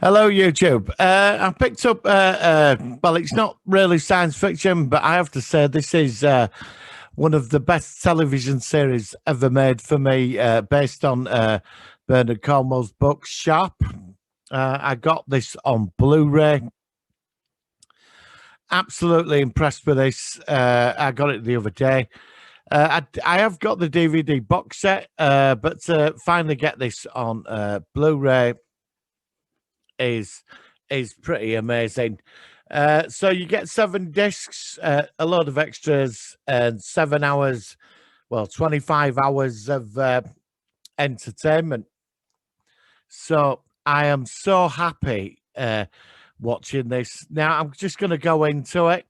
Hello, YouTube. I picked up, well, it's not really science fiction, but I have to say this is one of the best television series ever made for me, based on Bernard Cornwell's book, Sharp. I got this on Blu-ray. Absolutely impressed with this. I got it the other day. I have got the DVD box set, but to finally get this on Blu-ray is pretty amazing. So you get 7 discs, a lot of extras, and 7 hours, well, 25 hours of entertainment. So I am so happy watching this. Now I'm just going to go into it.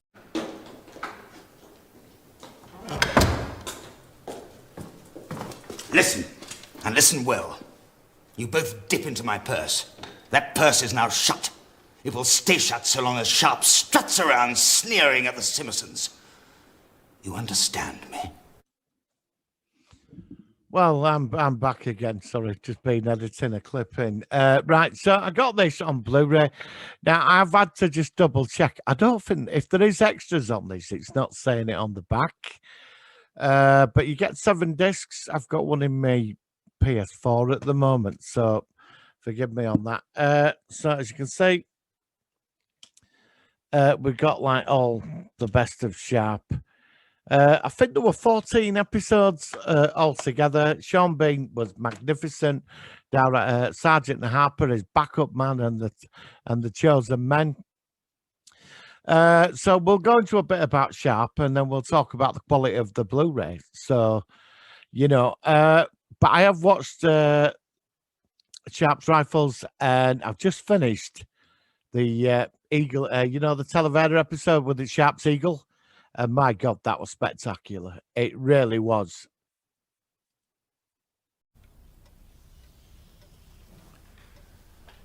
Listen, and listen well. You both dip into my purse. That purse is now shut. It will stay shut so long as Sharpe struts around sneering at the Simpsons. You understand me? Well, I'm back again. Sorry, just been editing a clip in. Right, so I got this on Blu-ray. Now I've had to just double check. I don't think if there is extras on this, it's not saying it on the back. But you get 7 discs. I've got one in my PS4 at the moment, so forgive me on that. So as you can see, we've got like all the best of Sharpe. I think there were 14 episodes altogether. Sean Bean was magnificent. Sergeant Harper is backup man, and the chosen men. So we'll go into a bit about Sharpe, and then we'll talk about the quality of the Blu-ray. So, but I have watched Sharpe's Rifles, and I've just finished the Eagle, the Talavera episode with the Sharpe's Eagle. And my God, that was spectacular. It really was.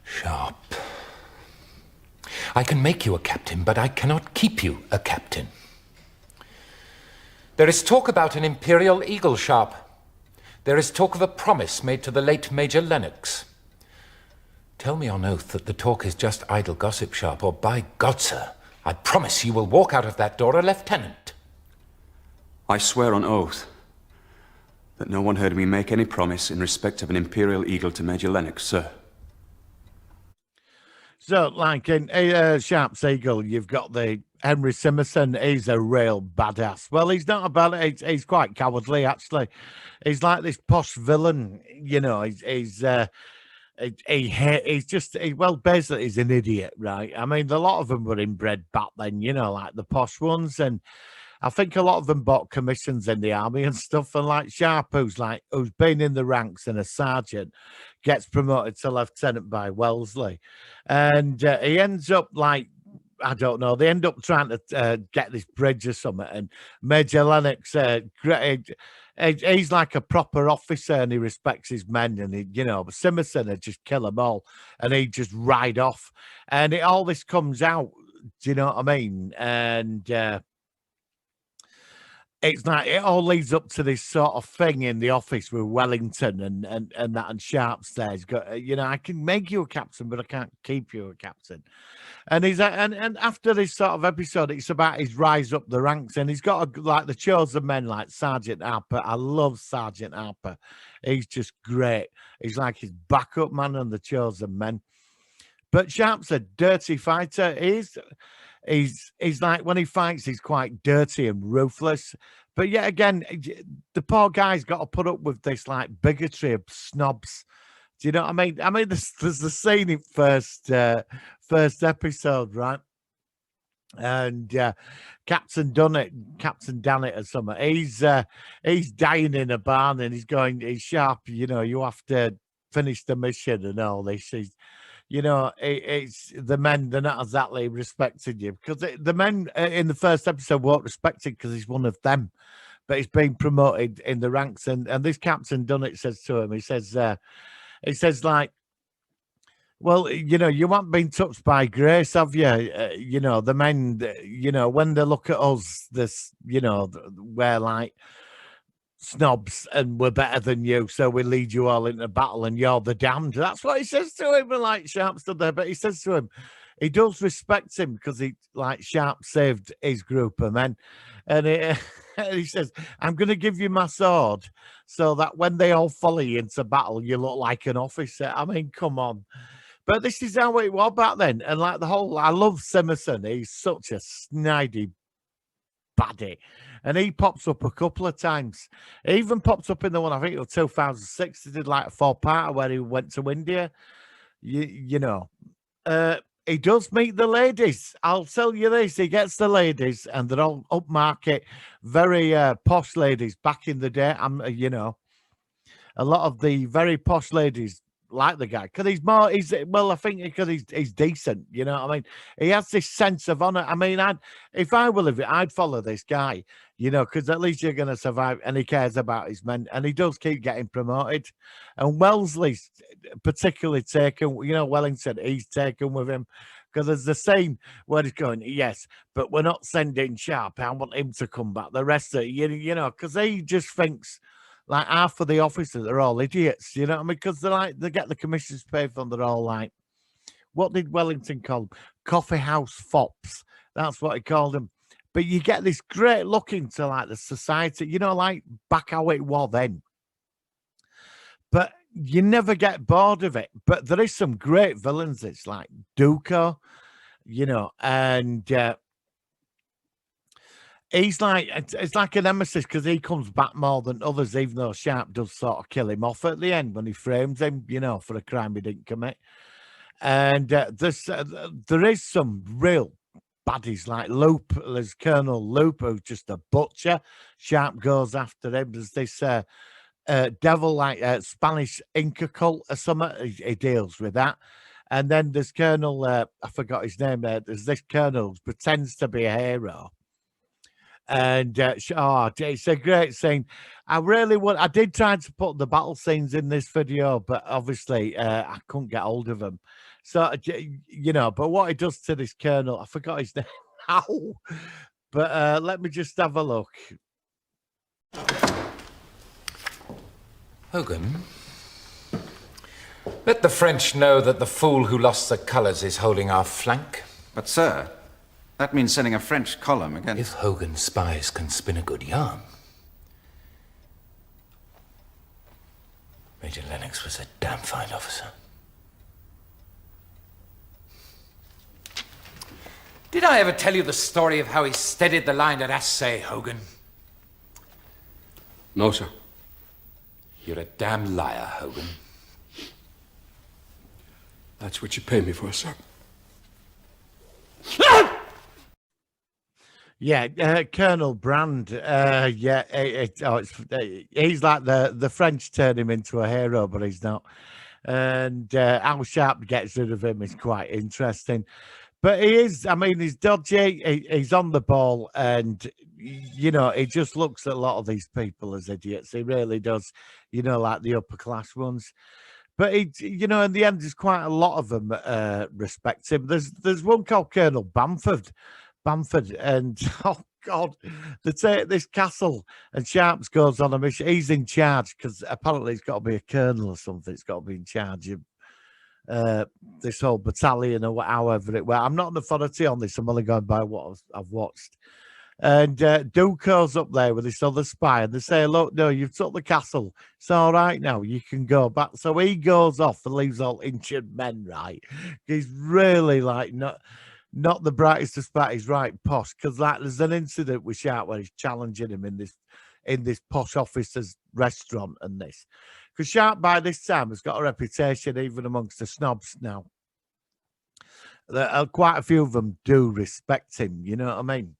Sharpe. I can make you a captain, but I cannot keep you a captain. There is talk about an Imperial Eagle, Sharpe. There is talk of a promise made to the late Major Lennox. Tell me on oath that the talk is just idle gossip, Sharpe, or by God, sir, I promise you will walk out of that door a lieutenant. I swear on oath that no one heard me make any promise in respect of an Imperial Eagle to Major Lennox, sir. So, like in Sharpe's Eagle, you've got the Henry Simmerson. He's a real badass. Well, he's not a bad. He's quite cowardly, actually. He's like this posh villain. He's basically he's an idiot, right? I mean, a lot of them were inbred back then, like the posh ones, and I think a lot of them bought commissions in the army and stuff. And like Sharpe, who's been in the ranks and a sergeant, gets promoted to lieutenant by Wellesley, and he ends up like, I don't know. They end up trying to get this bridge or something, and Major Lennox, he's like a proper officer, and he respects his men, and Simmerson would just kill them all, and he'd just ride off, and all this comes out. Do you know what I mean? And it's like it all leads up to this sort of thing in the office with Wellington and that, and Sharpe's there. He's got, I can make you a captain, but I can't keep you a captain. And he's and after this sort of episode, it's about his rise up the ranks, and he's got like the chosen men, like Sergeant Harper. I love Sergeant Harper. He's just great. He's like his backup man and the chosen men. But Sharpe's a dirty fighter. He's like, when he fights, he's quite dirty and ruthless. But yet again, the poor guy's got to put up with this like bigotry of snobs. Do you know what I mean? I mean, there's the scene in first episode, right? And Captain Dannett or something. He's dying in a barn, and he's Sharpe. You have to finish the mission and all this. It's the men, they're not exactly respecting you, because the men in the first episode weren't respected because he's one of them, but he's been promoted in the ranks. And this Captain Dunnett says to him, he says like, well, you haven't been touched by grace, have you? The men, when they look at us, we're like, snobs and we're better than you, so we lead you all into battle and you're the damned. That's what he says to him. And like Sharp stood there, but he says to him, he does respect him because he, like Sharp, saved his group of men. And he says, I'm going to give you my sword so that when they all follow you into battle, you look like an officer. I mean, come on. But this is how it was back then. And like the whole, I love Simerson. He's such a snidey baddie. And he pops up a couple of times. He even pops up in the one, I think it was 2006. He did like a 4-parter where he went to India. You know, he does meet the ladies. I'll tell you this. He gets the ladies and they're all upmarket, very posh ladies back in the day. You know, a lot of the very posh ladies like the guy because I think because he's decent, you know what I mean? He has this sense of honor. I mean, if I were living, I'd follow this guy, you know, because at least you're going to survive, and he cares about his men, and he does keep getting promoted. And Wellesley's particularly taken, you know, Wellington, he's taken with him because there's the scene where he's going, yes, but we're not sending Sharp. I want him to come back. The rest of you know, because he just thinks. Like half of the officers are all idiots, you know what I mean? Because they get the commissioners paid for, they're all like, what did Wellington call them? Coffee house fops. That's what he called them. But you get this great look into like the society, you know, like back how it was then. But you never get bored of it. But there is some great villains. It's like Duco, you know, and he's like, it's like a nemesis because he comes back more than others, even though Sharp does sort of kill him off at the end when he frames him, you know, for a crime he didn't commit. And there is some real baddies like Loop. There's Colonel Loop, who's just a butcher. Sharp goes after him. There's this devil like Spanish Inca cult or something. He deals with that. And then there's Colonel, I forgot his name there. There's this Colonel who pretends to be a hero. And it's a great scene. I did try to put the battle scenes in this video, but obviously I couldn't get hold of them. So, you know, but what he does to this colonel, I forgot his name now, but let me just have a look. Hogan, let the French know that the fool who lost the colours is holding our flank. But, sir, that means sending a French column against... If Hogan's spies can spin a good yarn. Major Lennox was a damn fine officer. Did I ever tell you the story of how he steadied the line at Assay, Hogan? No, sir. You're a damn liar, Hogan. That's what you pay me for, sir. Yeah, Colonel Brand. He's like the French turn him into a hero, but he's not. And how Sharp gets rid of him is quite interesting. But he is, I mean, he's dodgy. He's on the ball, and you know, he just looks at a lot of these people as idiots. He really does. You know, like the upper class ones. But he, you know, in the end, there's quite a lot of them respect him. There's one called Colonel Bamford, and oh God, they take this castle, and Sharps goes on a mission. He's in charge because apparently he's got to be a colonel or something. He's got to be in charge of this whole battalion or however it were. I'm not an authority on this. I'm only going by what I've watched. And Duco's up there with this other spy, and they say, look, no, you've took the castle. It's all right now. You can go back. So he goes off and leaves all injured men, right? He's really like not the brightest of spot. He's right posh, because like there's an incident with Sharp where he's challenging him in this posh officer's restaurant and this. Because Sharp by this time has got a reputation even amongst the snobs now. Quite a few of them do respect him, you know what I mean?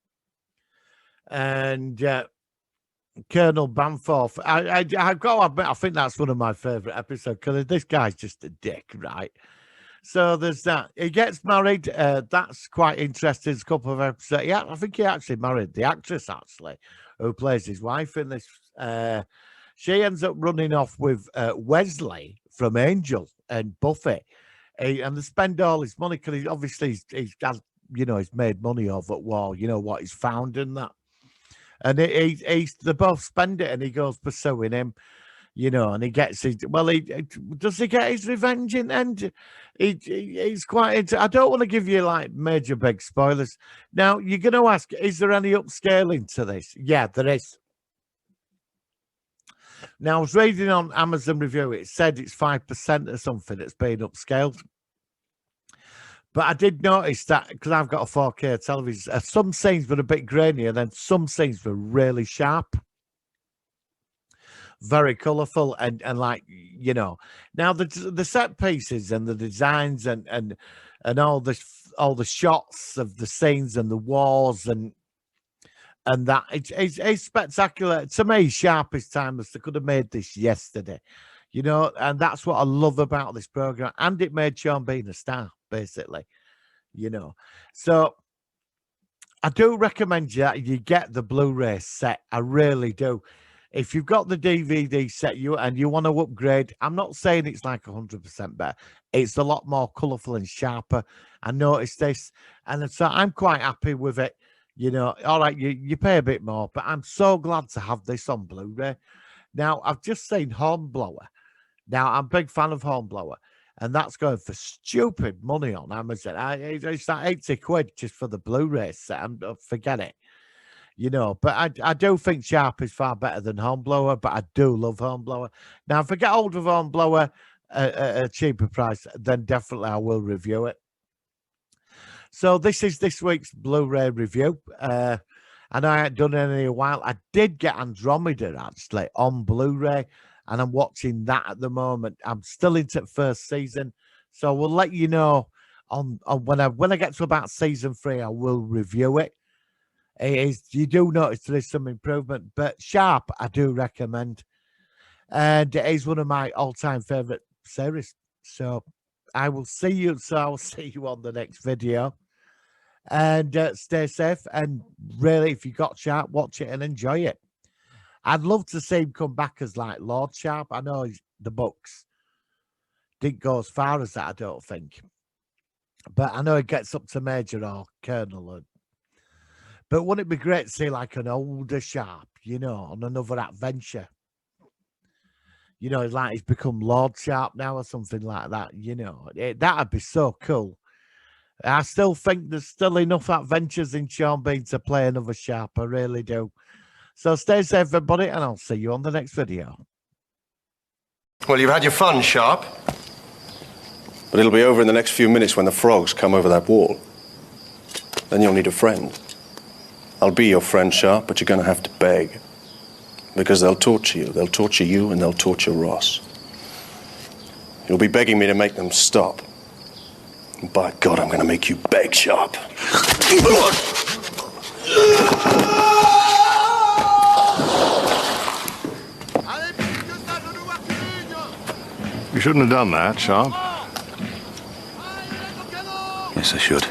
And Colonel Bamforth, I've got to admit, I think that's one of my favourite episodes because this guy's just a dick, right? So there's that. He gets married. That's quite interesting. There's a couple of episodes. Yeah, I think he actually married the actress, actually, who plays his wife in this. She ends up running off with Wesley from Angel and Buffy. And they spend all his money because he's made money off at war, you know, what he's found in that. And they both spend it, and he goes pursuing him, you know, and he gets his. Well, does he get his revenge in the end? He's quite. I don't want to give you like major big spoilers. Now you're going to ask, is there any upscaling to this? Yeah, there is. Now I was reading on Amazon review, it said it's 5% or something that's been upscaled. But I did notice that because I've got a 4K television, some scenes were a bit grainy, and then some scenes were really sharp, very colourful, and like, you know. Now the set pieces and the designs and all the shots of the scenes and the wars and that it's spectacular. To me, sharpest timeless. They could have made this yesterday, you know, and that's what I love about this program. And it made Sean Bean a star, basically, you know. So I do recommend you get the Blu-ray set. I really do. If you've got the DVD set and you want to upgrade, I'm not saying it's like 100% better. It's a lot more colourful and sharper. I noticed this, and so I'm quite happy with it. You know, all right, you pay a bit more, but I'm so glad to have this on Blu-ray. Now, I've just seen Hornblower. Now, I'm a big fan of Hornblower, and that's going for stupid money on Amazon. It's like 80 quid just for the Blu-ray set. Forget it. You know, but I do think Sharpe is far better than Hornblower, but I do love Hornblower. Now, if I get hold of Hornblower at a cheaper price, then definitely I will review it. So this is this week's Blu-ray review. And I hadn't done any in a while. I did get Andromeda, actually, on Blu-ray, and I'm watching that at the moment. I'm still into the first season, so we'll let you know on when I get to about season 3, I will review it. You do notice there is some improvement, but Sharpe, I do recommend. And it is one of my all-time favorite series. So I will see you. So I'll see you on the next video. And stay safe. And really, if you got Sharpe, watch it and enjoy it. I'd love to see him come back as like Lord Sharpe. I know the books didn't go as far as that, I don't think. But I know he gets up to Major or Colonel. But wouldn't it be great to see like an older Sharpe, you know, on another adventure? You know, like he's become Lord Sharpe now or something like that, you know. That'd be so cool. I still think there's still enough adventures in Sean Bean to play another Sharpe. I really do. So stay safe, everybody, and I'll see you on the next video. Well, you've had your fun, Sharpe. But it'll be over in the next few minutes when the frogs come over that wall. Then you'll need a friend. I'll be your friend, Sharpe, but you're going to have to beg. Because they'll torture you. They'll torture you and they'll torture Ross. You'll be begging me to make them stop. And by God, I'm going to make you beg, Sharpe. You shouldn't have done that, Sharpe. Yes, I should.